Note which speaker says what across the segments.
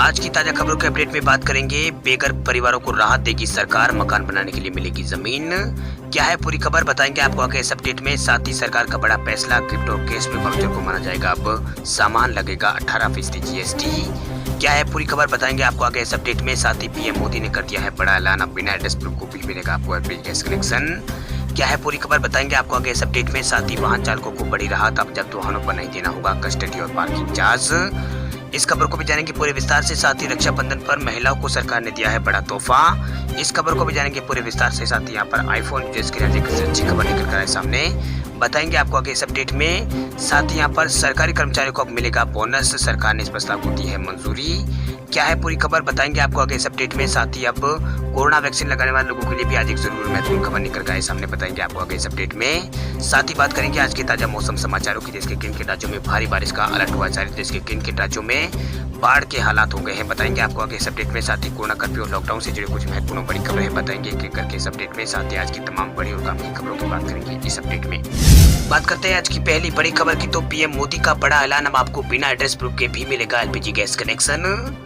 Speaker 1: आज की ताजा खबरों के अपडेट में बात करेंगे। बेघर परिवारों को राहत देगी सरकार, मकान बनाने के लिए मिलेगी जमीन। क्या है पूरी खबर बताएंगे आपको आगे इस अपडेट में। साथ ही सरकार का बड़ा फैसला, गिफ्ट और कैश में वाउचर को माना जाएगा अब सामान लगेगा 18% जीएसटी। क्या है पूरी खबर बताएंगे आपको आगे इस अपडेट में। साथ ही पीएम मोदी ने कर दिया है बड़ा ऐलान, अब बिना एड्रेस प्रूफ को भी मिलेगा आपको एलपीजी गैस कनेक्शन। क्या है पूरी खबर बताएंगे आपको आगे इस अपडेट में। साथ ही वाहन चालकों को बड़ी राहत, अब जब्त वाहनों पर नहीं देना होगा कस्टडी और पार्किंग चार्ज। इस खबर को भी जानेंगे पूरे विस्तार से। साथ ही रक्षाबंधन पर महिलाओं को सरकार ने दिया है बड़ा तोहफा, इस खबर को भी जानेंगे पूरे विस्तार से। साथ ही यहाँ पर आईफोन यूजर्स के लिए अच्छी खबर निकल कर आए सामने, बताएंगे आपको आगे इस अपडेट में। साथ ही यहाँ पर सरकारी कर्मचारियों को अब मिलेगा बोनस, सरकार ने इस प्रस्ताव को दी है मंजूरी। क्या है पूरी खबर बताएंगे आपको आगे इस अपडेट में। साथ ही अब कोरोना वैक्सीन लगाने वाले लोगों के लिए भी आज एक जरूर महत्वपूर्ण खबर निकल कर आए सामने, बताएंगे आपको आगे इस अपडेट में। साथ ही बात करेंगे आज के ताजा मौसम समाचारों की। देश के किन किन राज्यों में भारी बारिश का अलर्ट हुआ जारी, देश के किन किन राज्यों में बाढ़ के हालात हो गए हैं, बताएंगे आपको आगे इस अपडेट में। साथ ही कोरोना कर्फ्यू और लॉकडाउन से जुड़े कुछ महत्वपूर्ण बड़ी खबरें बताएंगे एक एक करके इस अपडेट में। साथ ही आज की तमाम बड़ी और काम की खबरों की बात करेंगे इस अपडेट में। बात करते हैं आज की पहली बड़ी खबर की, तो पीएम मोदी का बड़ा ऐलान, अब आपको बिना एड्रेस प्रूफ के भी मिलेगा एलपीजी गैस कनेक्शन।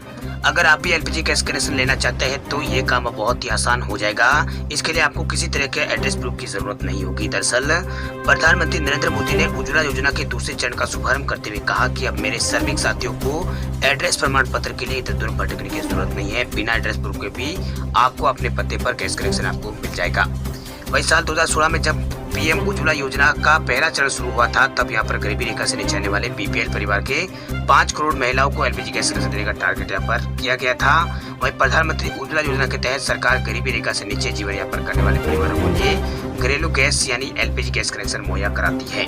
Speaker 1: अगर आप भी एलपीजी गैस कनेक्शन लेना चाहते हैं तो ये काम अब बहुत ही आसान हो जाएगा। इसके लिए आपको किसी तरह के एड्रेस प्रूफ की जरूरत नहीं होगी। दरअसल प्रधानमंत्री नरेंद्र मोदी ने उज्ज्वला योजना के दूसरे चरण का शुभारंभ करते हुए कहा कि अब मेरे श्रमिक साथियों को एड्रेस प्रमाण पत्र के लिए इधर उधर भटकने की जरूरत नहीं है। बिना एड्रेस प्रूफ के भी आपको अपने पते पर गैस कनेक्शन आपको मिल जाएगा। वही साल 2016 में जब पीएम उज्ज्वला योजना का पहला चरण शुरू हुआ था, तब यहाँ पर गरीबी रेखा से नीचे आने वाले बीपीएल परिवार के 5 करोड़ महिलाओं को एलपीजी गैस कनेक्शन देने का टारगेट यहाँ पर किया गया था। वही प्रधानमंत्री उज्ज्वला योजना के तहत सरकार गरीबी रेखा से नीचे जीवन यापन करने वाले परिवारों को लिए घरेलू गैस यानी एलपीजी गैस कनेक्शन मुहैया कराती है।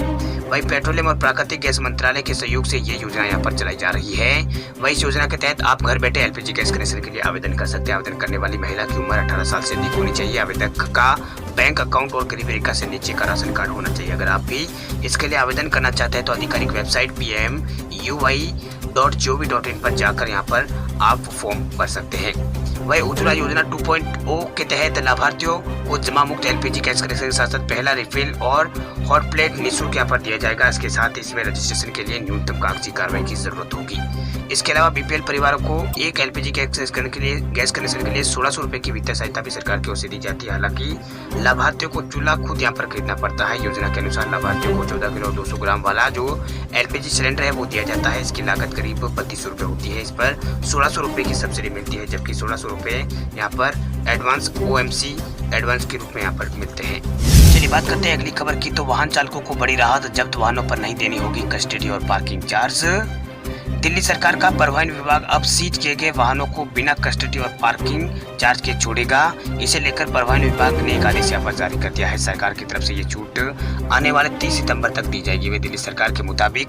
Speaker 1: वही पेट्रोलियम और प्राकृतिक गैस मंत्रालय के सहयोग से ये योजना यहाँ पर चलाई जा रही है। वही इस योजना के तहत आप घर बैठे एलपीजी गैस कनेक्शन के लिए आवेदन कर सकते हैं। आवेदन करने वाली महिला की उम्र 18 साल से अधिक होनी चाहिए। आवेदक का बैंक अकाउंट और गरीबी रेखा से नीचे का राशन कार्ड होना चाहिए। अगर आप भी इसके लिए आवेदन करना चाहते हैं तो आधिकारिक वेबसाइट pmui.gov.in पर जाकर यहाँ पर आप फॉर्म भर सकते हैं। वही उज्ज्वला योजना 2.0 के तहत लाभार्थियों को जमा मुक्त एलपीजी गैस कनेक्शन के साथ साथ पहला रिफिल और हॉट प्लेट निःशुल्क यहाँ पर दिया जाएगा। इसके साथ इसमें रजिस्ट्रेशन के लिए न्यूनतम कागजी कार्रवाई की जरूरत होगी। इसके अलावा बीपीएल परिवारों को एक एलपीजी गैस कनेक्शन के लिए 1600 रुपए की वित्तीय सहायता भी सरकार की ओर से दी जाती है। हालांकि लाभार्थियों को चूल्हा खुद यहाँ पर खरीदना पड़ता है। योजना के अनुसार लाभार्थियों को 14 किलो 200 ग्राम वाला जो एलपीजी सिलेंडर है वो दिया जाता है। इसकी लागत करीब 3200 रुपए होती है। इस पर 1600 रुपए की सब्सिडी मिलती है, जबकि 1600 रुपए यहाँ पर एडवांस ओएमसी एडवांस के रूप में यहाँ पर मिलते हैं। चलिए बात करते हैं अगली खबर की, तो वाहन चालकों को बड़ी राहत, जब्त वाहनों पर नहीं देनी होगी कस्टडी और पार्किंग चार्ज। दिल्ली सरकार का परिवहन विभाग अब सीज किए गए वाहनों को बिना कस्टडी और पार्किंग चार्ज के छोड़ेगा। इसे लेकर परिवहन विभाग ने एक आदेश यहाँ पर जारी कर दिया है। सरकार की तरफ से ये छूट आने वाले 30 सितंबर तक दी जाएगी। वे दिल्ली सरकार के मुताबिक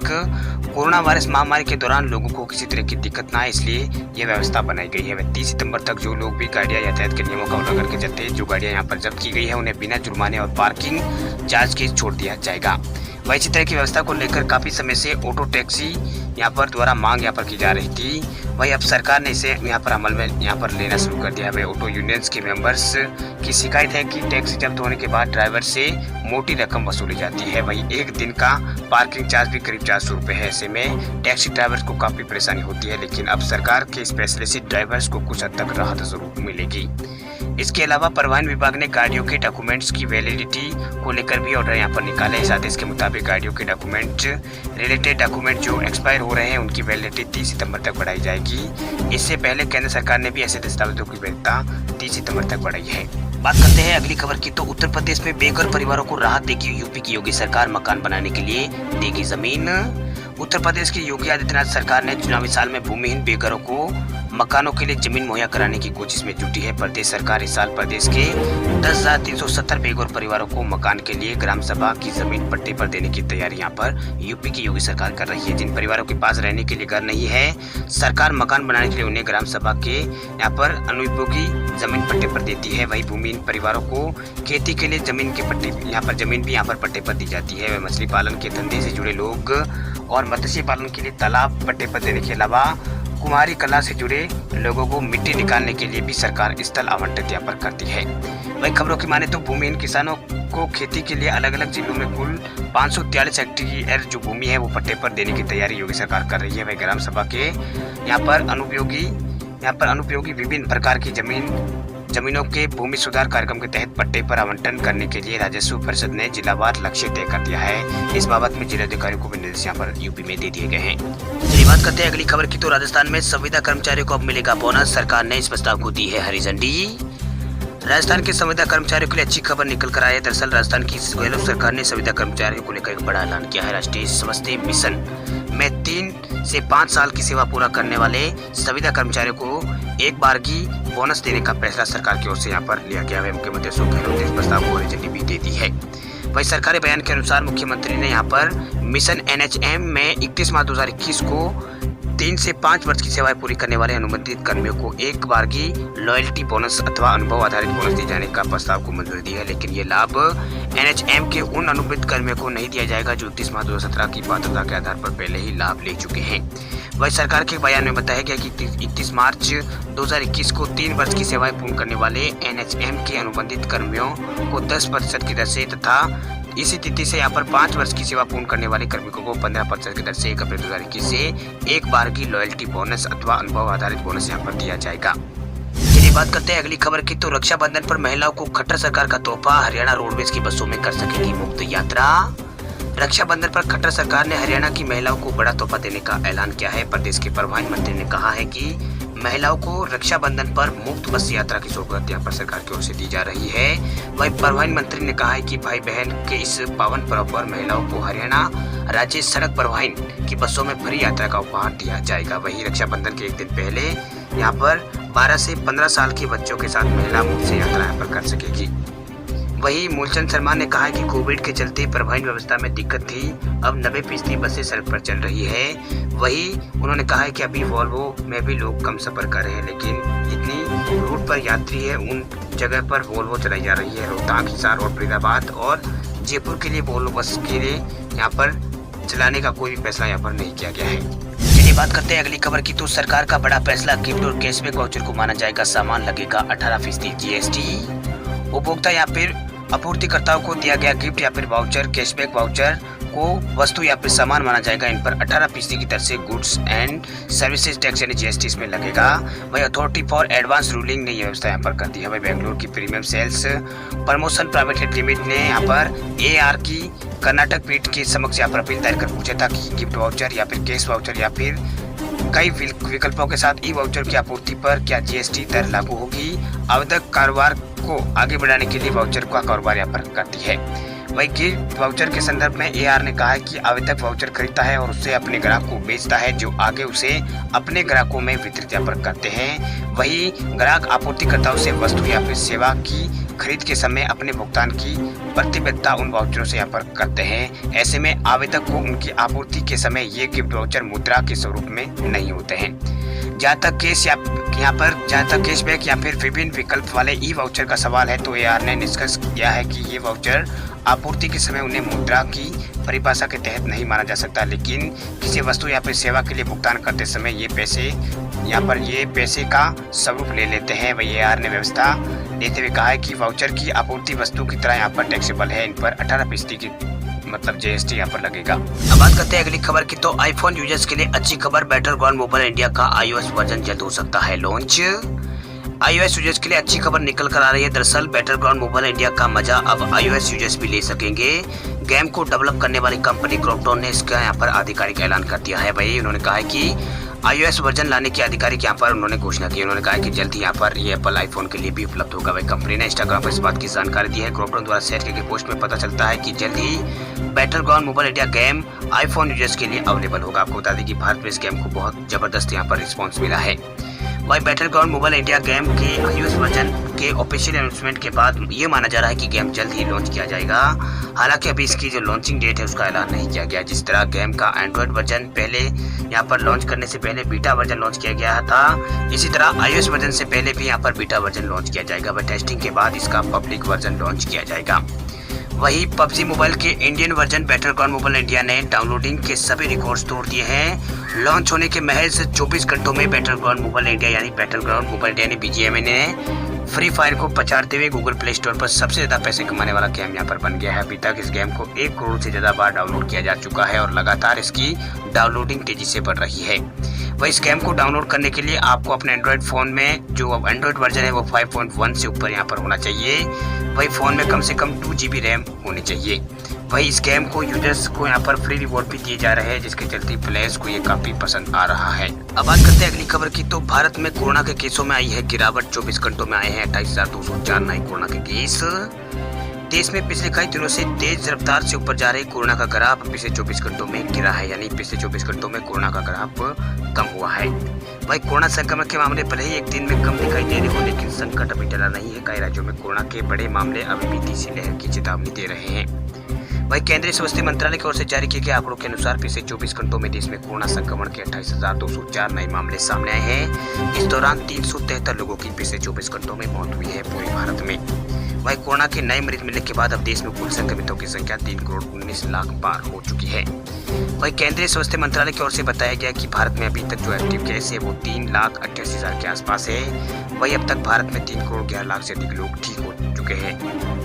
Speaker 1: कोरोना वायरस महामारी के दौरान लोगों को किसी तरह की दिक्कत न आए, इसलिए ये व्यवस्था बनाई गई है। वह 30 सितंबर तक जो लोग भी गाड़ियाँ यातायात के नियमों का उल्लंघन करके चलते हैं, जो गाड़ियाँ यहाँ पर जब्त की गई है, उन्हें बिना जुर्माने और पार्किंग चार्ज के छोड़ दिया जाएगा। वही इसी तरह की व्यवस्था को लेकर काफी समय से ऑटो टैक्सी यहाँ पर द्वारा मांग यहाँ पर की जा रही थी। वही अब सरकार ने इसे यहाँ पर अमल में यहाँ पर लेना शुरू कर दिया है। ऑटो यूनियंस के मेंबर्स की शिकायत है कि टैक्सी जब्त होने के बाद ड्राइवर से मोटी रकम वसूली जाती है। वही एक दिन का पार्किंग चार्ज भी करीब 400 रुपए है। ऐसे में टैक्सी ड्राइवर्स को काफी परेशानी होती है, लेकिन अब सरकार के इस फैसले से ड्राइवर्स को कुछ हद तक राहत जरूर मिलेगी। इसके अलावा परिवहन विभाग ने गाड़ियों के डॉक्यूमेंट्स की वैलिडिटी को लेकर भी ऑर्डर यहाँ पर निकाले। इस आदेश के मुताबिक गाड़ियों के रिलेटेड डॉक्यूमेंट जो एक्सपायर हो रहे हैं उनकी वैलिडिटी 30 सितंबर तक बढ़ाई जाएगी। इससे पहले केंद्र सरकार ने भी ऐसे दस्तावेजों की वैधता 30 सितंबर तक बढ़ाई है। बात करते हैं अगली खबर की, तो उत्तर प्रदेश में बेघर परिवारों को राहत देगी यूपी की योगी सरकार, मकान बनाने के लिए देगी जमीन। उत्तर प्रदेश की योगी आदित्यनाथ सरकार ने चुनावी साल में भूमिहीन बेघरों को मकानों के लिए जमीन मुहैया कराने की कोशिश में जुटी है। प्रदेश सरकार इस साल प्रदेश के 10,370 बेघर परिवारों को मकान के लिए ग्राम सभा की जमीन पट्टे पर देने की तैयारी यहाँ पर यूपी की योगी सरकार कर रही है। जिन परिवारों के पास रहने के लिए घर नहीं है, सरकार मकान बनाने के लिए उन्हें ग्राम सभा के यहाँ पर अनुपयोगी जमीन पट्टे पर देती है। वही भूमिहीन परिवारों को खेती के लिए जमीन के पट्टे जमीन भी यहाँ पर पट्टे पर दी जाती है। वह मछली पालन के धंधे से जुड़े लोग और मत्स्य पालन के लिए तालाब पट्टे पर देने के अलावा कुम्हारी कला से जुड़े लोगों को मिट्टी निकालने के लिए भी सरकार स्थल आवंटित यहाँ पर करती है। वही खबरों की माने तो भूमिहीन किसानों को खेती के लिए अलग अलग जिलों में कुल 543 हेक्टेयर जो भूमि है वो पट्टे पर देने की तैयारी योगी सरकार कर रही है। वही ग्राम सभा के यहाँ पर अनुपयोगी यहाँ पर अनुपयोगी विभिन्न प्रकार की जमीनों के भूमि सुधार कार्यक्रम के तहत पट्टे पर आवंटन करने के लिए राजस्व परिषद ने जिलावार लक्ष्य तय कर दिया है। इस बाबत में जिलाधिकारियों को भी निर्देश यहाँ पर यूपी में दे दिए गए हैं। चलिए बात करते हैं अगली खबर की। तो राजस्थान में संविदा कर्मचारियों को अब मिलेगा बोनस, सरकार ने इस प्रस्ताव को दी है हरी झंडी। राजस्थान के संविदा कर्मचारियों के लिए अच्छी खबर निकल कर आई है। दरअसल राजस्थान की गहलोत सरकार ने संविदा कर्मचारियों को लेकर एक बड़ा ऐलान किया है। राष्ट्रीय स्वास्थ्य मिशन में 3 से 5 साल की सेवा पूरा करने वाले संविदा कर्मचारियों को एक बारगी बोनस देने का फैसला सरकार की ओर से यहाँ पर लिया गया है। मुख्यमंत्री अशोक गहलोत ने इस प्रस्ताव को हरी झंडी भी दे दी है। वही सरकारी बयान के अनुसार मुख्यमंत्री ने यहाँ पर मिशन NHM में 31 मार्च 2021 को 3 से 5 वर्ष की सेवाएं पूरी करने वाले अनुबंधित कर्मियों को एक बारगी लॉयल्टी बोनस अथवा अनुभव आधारित बोनस दिए जाने का प्रस्ताव को मंजूरी दी है। लेकिन ये लाभ NHM के उन अनुबंधित कर्मियों को नहीं दिया जाएगा जो 31 मार्च 2017 की पात्रता के आधार पर पहले ही लाभ ले चुके हैं। वही सरकार के बयान में बताया गया कि 31 मार्च 2021 को 3 वर्ष की सेवाएं पूर्ण करने वाले NHM के अनुबंधित कर्मियों को 10% की दर से तथा इसी तिथि से यहाँ पर 5 वर्ष की सेवा पूर्ण करने वाले कर्मियों को 15% की दर से 1 अप्रैल 2021 से एक बार की लॉयल्टी बोनस अथवा अनुभव आधारित बोनस यहाँ पर दिया जाएगा। चलिए बात करते हैं अगली खबर की। तो रक्षाबंधन पर महिलाओं को खट्टर सरकार का तोहफा, हरियाणा रोडवेज की बसों में कर सकेगी मुफ्त यात्रा। रक्षाबंधन पर खट्टर सरकार ने हरियाणा की महिलाओं को बड़ा तोहफा देने का ऐलान किया है। प्रदेश के परिवहन मंत्री ने कहा है कि महिलाओं को रक्षाबंधन पर मुफ्त बस यात्रा की सहूलत यहाँ पर सरकार की ओर से दी जा रही है। वही परिवहन मंत्री ने कहा है कि भाई बहन के इस पावन पर्व पर महिलाओं को हरियाणा राज्य सड़क परिवहन की बसों में फ्री यात्रा का उपहार दिया जाएगा। वही रक्षाबंधन के एक दिन पहले यहाँ पर 12 से 15 साल के बच्चों के साथ महिला मुफ्त से यात्रा यहाँ पर कर सकेगी। वही मूलचंद शर्मा ने कहा है कि कोविड के चलते परिवहन व्यवस्था में दिक्कत थी, अब 90% बसें सड़क पर चल रही है। वही उन्होंने कहा है कि अभी वॉल्वो में भी लोग कम सफर कर रहे हैं, लेकिन इतनी रूट पर यात्री है उन जगह पर वॉल्वो चलाई जा रही है। रोहतांग, हिसार और फरीदाबाद और जयपुर के लिए वॉल्वो बस के लिए यहाँ पर चलाने का कोई भी फैसला यहाँ पर नहीं किया गया है। चलिए बात करते हैं अगली खबर की। तो सरकार का बड़ा फैसला, गिफ्ट और कैशबैक वाउचर को माना जाएगा सामान, लगेगा 18% GST। उपभोक्ता या फिर आपूर्तिकर्ताओं को दिया गया गिफ्ट या फिर वाउचर, कैशबैक वाउचर को वस्तु या फिर सामान माना जाएगा। इन पर 18% की दर से गुड्स एंड सर्विसेज टैक्स यानी GST इसमें लगेगा। वही अथॉरिटी फॉर एडवांस रूलिंग ने यह व्यवस्था यहाँ पर कर दी है। वही बेंगलुरु की Premium Sales Promotion Private Limited ने यहाँ पर AR की कर्नाटक पीठ के समक्ष यहाँ पर अपील दायर कर पूछा था कि गिफ्ट वाउचर या फिर कैश वाउचर या फिर कई विकल्पों के साथ ई वाउचर की आपूर्ति पर क्या GST दर लागू होगी। आवेदक कारोबार को आगे बढ़ाने के लिए वाउचर का कारोबार यहाँ पर करती है। वही गिफ्ट वाउचर के संदर्भ में AR ने कहा है कि आवेदक वाउचर खरीदता है और उससे अपने ग्राहक को बेचता है, जो आगे उसे अपने ग्राहकों में वितरित यहाँ पर करते हैं। वही ग्राहक आपूर्तिकर्ताओं से वस्तु या फिर सेवा की खरीद के समय अपने भुगतान की प्रतिबद्धता उन वाउचरों से यहाँ पर करते हैं। ऐसे में आवेदक को उनकी आपूर्ति के समय ये गिफ्ट वाउचर मुद्रा के स्वरूप में नहीं होते हैं। जहाँ तक कैशबैक या फिर विभिन्न विकल्प वाले ई वाउचर का सवाल है, तो AR ने निष्कर्ष किया है कि ये वाउचर आपूर्ति के समय उन्हें मुद्रा की परिभाषा के तहत नहीं माना जा सकता, लेकिन किसी वस्तु या फिर सेवा के लिए भुगतान करते समय ये पैसे का स्वरूप ले लेते हैं। वही AR ने व्यवस्था देते हुए कहा है कि वाउचर की आपूर्ति वस्तु की तरह यहाँ पर टैक्सेबल है। इन पर 18% की मतलब GST यहाँ पर लगेगा। अब बात करते हैं अगली खबर की। तो आईफोन यूजर्स के लिए अच्छी खबर, बैटलग्राउंड मोबाइल इंडिया का iOS वर्जन जल्द हो सकता है लॉन्च। iOS यूजर्स के लिए अच्छी खबर निकल कर आ रही है। दरअसल बैटलग्राउंड मोबाइल इंडिया का मजा अब iOS यूजर्स भी ले सकेंगे। गेम को डेवलप करने वाली कंपनी क्रॉपटॉन ने इसका यहाँ पर आधिकारिक ऐलान कर दिया है। वही उन्होंने कहा है कि iOS वर्जन लाने की आधिकारिक यहाँ पर उन्होंने घोषणा की। उन्होंने कहा कि जल्द ही यहाँ पर ये एप्पल आईफोन के लिए भी उपलब्ध होगा। वही कंपनी ने इंस्टाग्राम पर इस बात की जानकारी दी है। क्रॉपटॉन द्वारा शेयर की गई पोस्ट में पता चलता है कि जल्द ही Battleground Mobile India game iPhone users के लिए अवेलेबल होगा। आपको बता दें कि भारत में इस गेम को बहुत जबरदस्त यहाँ पर रिस्पॉन्स मिला है। वही बैटलग्राउंड मोबाइल इंडिया गेम के iOS वर्जन के ऑफिशियल अनाउंसमेंट के बाद ये माना जा रहा है कि गेम जल्द ही लॉन्च किया जाएगा। हालांकि अभी इसकी जो लॉन्चिंग डेट है उसका ऐलान नहीं किया गया। जिस तरह गेम का एंड्रॉइड वर्जन पहले यहाँ पर लॉन्च करने से पहले बीटा वर्जन लॉन्च किया गया था, इसी तरह iOS वर्जन से पहले भी यहाँ पर बीटा वर्जन लॉन्च किया जाएगा। वह टेस्टिंग के बाद इसका पब्लिक वर्जन लॉन्च किया जाएगा। वही PUBG मोबाइल के Indian version Battleground Mobile India ने डाउनलोडिंग के सभी रिकॉर्ड्स तोड़ दिए हैं। लॉन्च होने के महज 24 घंटों में बैटलग्राउंड मोबाइल इंडिया यानी बैटलग्राउंड मोबाइल इंडिया ने BGMI ने फ्री फायर को पछाड़ते हुए गूगल प्ले स्टोर पर सबसे ज्यादा पैसे कमाने वाला गेम यहाँ पर बन गया है। अभी तक इस गेम को 1 करोड़ से ज्यादा बार डाउनलोड किया जा चुका है और लगातार इसकी डाउनलोडिंग तेजी से बढ़ रही है। वही स्कैम को डाउनलोड करने के लिए आपको अपने एंड्रॉयड फ़ोन में जो एंड्रॉयड वर्जन है वो 5.1 से ऊपर यहाँ पर होना चाहिए। वही फ़ोन में कम से कम 2 GB रैम होनी चाहिए। वही स्कैम को यूजर्स को यहाँ पर फ्री रिवॉर्ड भी दिए जा रहे हैं, जिसके चलते प्लेयर्स को ये काफ़ी पसंद आ रहा है। अब बात करते हैं अगली खबर की। तो भारत में कोरोना के केसों में आई है गिरावट। 24 घंटों में आए हैं 28,204 नए कोरोना के केस। देश में पिछले कई दिनों से तेज रफ्तार से ऊपर जा रही कोरोना का ग्राफ पिछले 24 घंटों में गिरा है, यानी पिछले 24 घंटों में कोरोना का ग्राफ कम हुआ है। वही कोरोना संक्रमण के मामले भले ही एक दिन में कम दिखाई दे रहे हो, लेकिन संकट अभी टला नहीं है। कई राज्यों में कोरोना के बड़े मामले अभी भी तीसरी लहर की चेतावनी दे रहे हैं। वही केंद्रीय स्वास्थ्य मंत्रालय की ओर से जारी किए गए आंकड़ों के अनुसार पिछले 24 घंटों में देश में कोरोना संक्रमण के 28,204 नए मामले सामने आए हैं। इस दौरान 373 लोगों की पिछले 24 घंटों में मौत हुई है पूरे भारत में। वही कोरोना के नए मरीज मिलने के बाद अब देश में कुल संक्रमितों की संख्या 3,19,00,000 पार हो चुकी है। वही केंद्रीय स्वास्थ्य मंत्रालय की ओर से बताया गया कि भारत में अभी तक जो एक्टिव केस है वो 3,88,000 के आसपास है। वही अब तक भारत में 3,11,00,000 से अधिक लोग ठीक हो चुके हैं।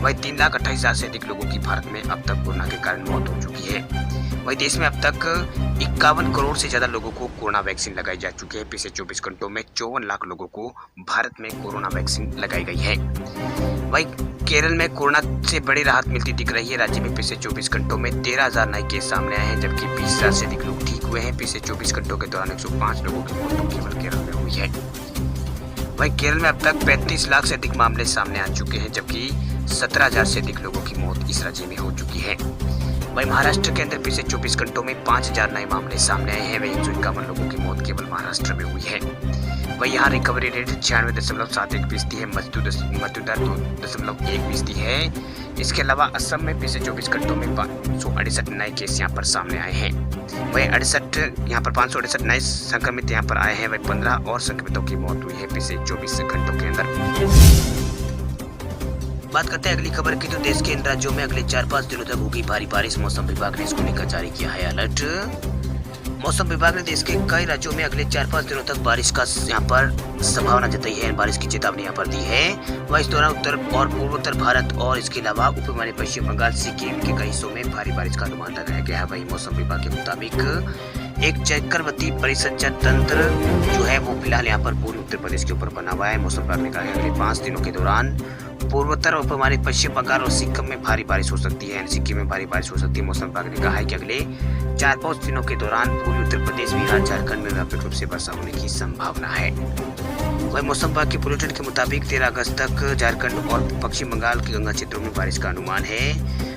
Speaker 1: वही 3,28,000 से अधिक लोगों की भारत में अब तक कोरोना के कारण मौत हो चुकी है। वही देश में अब तक 51 करोड़ से ज्यादा लोगों को कोरोना वैक्सीन लगाई जा चुकी है। पिछले 24 घंटों में 54 लाख लोगों को भारत में कोरोना वैक्सीन लगाई गई है। वही केरल में कोरोना से बड़ी राहत मिलती दिख रही है। राज्य में पिछले 24 घंटों में 13,000 नए केस सामने आए हैं, जबकि 20,000 से अधिक लोग ठीक हुए हैं। पिछले 24 घंटों के दौरान 105 लोगों की मौत केवल केरल में हुई है। वही केरल में अब तक 35 लाख से अधिक मामले सामने आ चुके हैं, जबकि 17,000 से अधिक लोगों की मौत इस राज्य में हो चुकी है। वही महाराष्ट्र के अंदर पिछले 24 घंटों में 5,000 नए मामले सामने आए हैं। वही 151 लोगों की मौत केवल महाराष्ट्र में हुई है। वही यहाँ रिकवरी रेट 96.71% है। मृत्यु दर 2.1% है। इसके अलावा असम में पिछले 24 घंटों में 568 नए केस यहाँ पर सामने आए हैं। वही 568 नए संक्रमित यहाँ पर आए हैं। वही 15 और संक्रमितों की मौत हुई है पिछले 24 घंटों के अंदर। बात करते हैं अगली खबर की। तो देश के इन राज्यों में अगले 4-5 दिनों तक होगी भारी बारिश। मौसम विभाग ने इसको लेकर जारी किया है अलर्ट। मौसम विभाग ने देश के कई राज्यों में अगले 4-5 दिनों तक बारिश का यहाँ पर संभावना जताई है। बारिश की चेतावनी यहाँ पर दी है। वह इस दौरान उत्तर और पूर्वोत्तर भारत और इसके अलावा उप हिमालय पश्चिम बंगाल सिक्किम के कई हिस्सों में भारी बारिश का अनुमान लगाया गया है। वही मौसम विभाग के मुताबिक एक चक्रवर्ती परिसंचरण तंत्र जो है वो फिलहाल यहाँ पर पूर्वी उत्तर प्रदेश के ऊपर बना हुआ है। मौसम विभाग ने कहा है अगले 5 दिनों के दौरान पूर्वोत्तर और हमारे पश्चिम बंगाल और सिक्किम में भारी बारिश हो सकती है। सिक्किम में भारी बारिश हो सकती है। मौसम विभाग ने कहा है कि अगले 4-5 दिनों के दौरान पूर्वी उत्तर प्रदेश, बिहार, झारखंड में व्यापक रूप से वर्षा होने की संभावना है। वही मौसम विभाग के बुलेटिन के मुताबिक 13 अगस्त तक झारखंड और पश्चिम बंगाल के गंगा क्षेत्रों में बारिश का अनुमान है।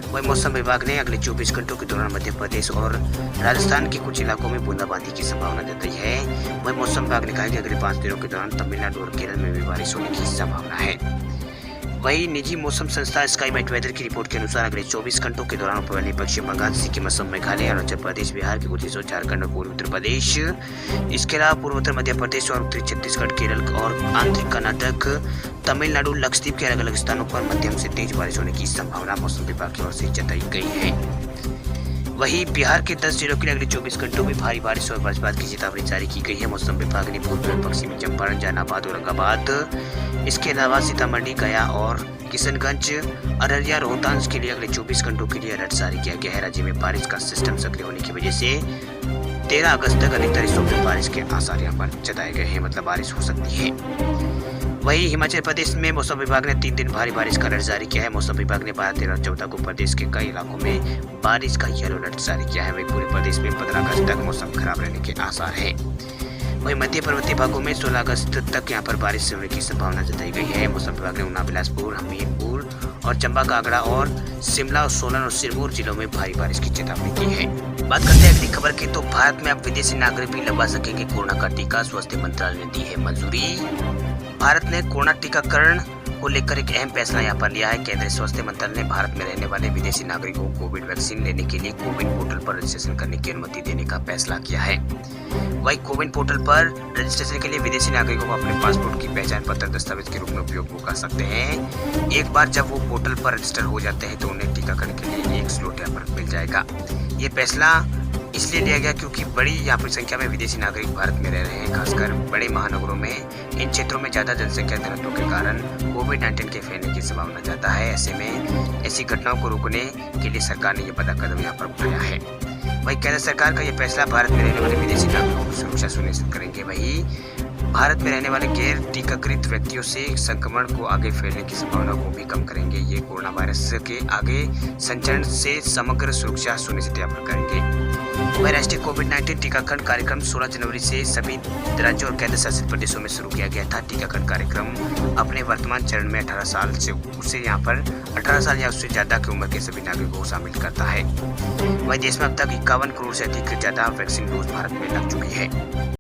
Speaker 1: वही मौसम विभाग ने अगले 24 घंटों के दौरान मध्य प्रदेश और राजस्थान के कुछ इलाकों में बूंदाबांदी की संभावना जताई है। वही मौसम विभाग ने कहा कि अगले 5 दिनों के दौरान तमिलनाडु और केरल में भी बारिश होने की संभावना है। वही निजी मौसम संस्था स्काई मेट वेदर की रिपोर्ट के अनुसार अगले 24 घंटों के दौरान पूर्वी पश्चिम बंगाल, सिक्किम, असम, मेघालय, अरुणाचल प्रदेश, बिहार के कुछ हिस्सों, झारखंड और पूर्वी उत्तर प्रदेश, इसके अलावा पूर्वोत्तर मध्य प्रदेश और उत्तरी छत्तीसगढ़, केरल और आंतरिक कर्नाटक, तमिलनाडु, लक्षद्वीप के अलग अलग स्थानों पर मध्यम से तेज बारिश होने की संभावना मौसम विभाग की ओर से जताई गई है। वहीं बिहार के 10 जिलों के लिए अगले 24 घंटों में भारी बारिश और वज्रपात की चेतावनी जारी की गई है। मौसम विभाग ने पूर्वी और पश्चिमी चंपारण, जहानाबाद, औरंगाबाद, इसके अलावा सीतामढ़ी, गया और किशनगंज, अररिया, रोहतास के लिए अगले 24 घंटों के लिए अलर्ट जारी किया गया है। राज्य में बारिश का सिस्टम सक्रिय होने की वजह से 13 अगस्त तक अधिकतर हिस्सों में बारिश के आसार यहाँ पर जताए गए हैं, मतलब बारिश हो सकती है। वहीं हिमाचल प्रदेश में मौसम विभाग ने 3 दिन भारी बारिश का अलर्ट जारी किया है। मौसम विभाग ने 12, 13 और 14 को प्रदेश के कई इलाकों में बारिश का येलो अलर्ट जारी किया है। वहीं पूरे प्रदेश में 15 अगस्त तक मौसम खराब रहने के आसार है। वहीं मध्य पर्वतीय भागों में 16 अगस्त तक यहाँ पर बारिश होने की संभावना जताई गई है। मौसम विभाग ने ऊना, बिलासपुर, हमीरपुर और चंबा, कागड़ा और शिमला और सोलन और सिरमौर जिलों में भारी बारिश की चेतावनी दी है। बात करते हैं अगली खबर की। तो भारत में अब विदेशी नागरिक भी लगवा सकेंगे कोरोना का टीका। स्वास्थ्य मंत्रालय ने दी है मंजूरी। भारत ने कोरोना टीकाकरण को लेकर एक अहम फैसला यहाँ पर लिया है। केंद्रीय स्वास्थ्य मंत्रालय ने भारत में रहने वाले विदेशी नागरिकों को कोविड वैक्सीन लेने के लिए कोविन पोर्टल पर रजिस्ट्रेशन करने की अनुमति देने का फैसला किया है। वही कोविन पोर्टल पर रजिस्ट्रेशन के लिए विदेशी नागरिकों को अपने पासपोर्ट की पहचान पत्र दस्तावेज के रूप में उपयोग वो कर सकते हैं। एक बार जब वो पोर्टल पर रजिस्टर हो जाते हैं तो उन्हें टीकाकरण के लिए एक स्लॉट यहाँ पर मिल जाएगा। ये फैसला इसलिए लिया गया क्योंकि बड़ी यहाँ पर संख्या में विदेशी नागरिक भारत में रह रहे हैं। खासकर बड़े महानगरों में इन क्षेत्रों में ज्यादा जनसंख्या घनत्व के कारण कोविड-19 के फैलने की संभावना ज्यादा है। ऐसे में ऐसी घटनाओं को रोकने के लिए सरकार ने यह बड़ा कदम यहाँ पर उठाया है। वहीं केंद्र सरकार का यह फैसला भारत में रहने वाले विदेशी नागरिकों की सुरक्षा सुनिश्चित करेंगे। वहीं भारत में रहने वाले गैर टीकाकृत व्यक्तियों से संक्रमण को आगे फैलने की संभावना को भी कम करेंगे। ये कोरोना वायरस के आगे संचरण से समग्र सुरक्षा सुनिश्चित करेंगे। वहीं राष्ट्रीय कोविड-19 टीकाकरण कार्यक्रम 16 जनवरी से सभी राज्यों और केंद्र शासित प्रदेशों में शुरू किया गया था। टीकाकरण कार्यक्रम अपने वर्तमान चरण में 18 साल से उससे यहाँ पर 18 साल या उससे ज्यादा की उम्र के सभी नागरिकों को शामिल करता है। वहीं देश में अब तक 51 करोड़ से अधिक ज्यादा वैक्सीन डोज भारत में लग चुकी है।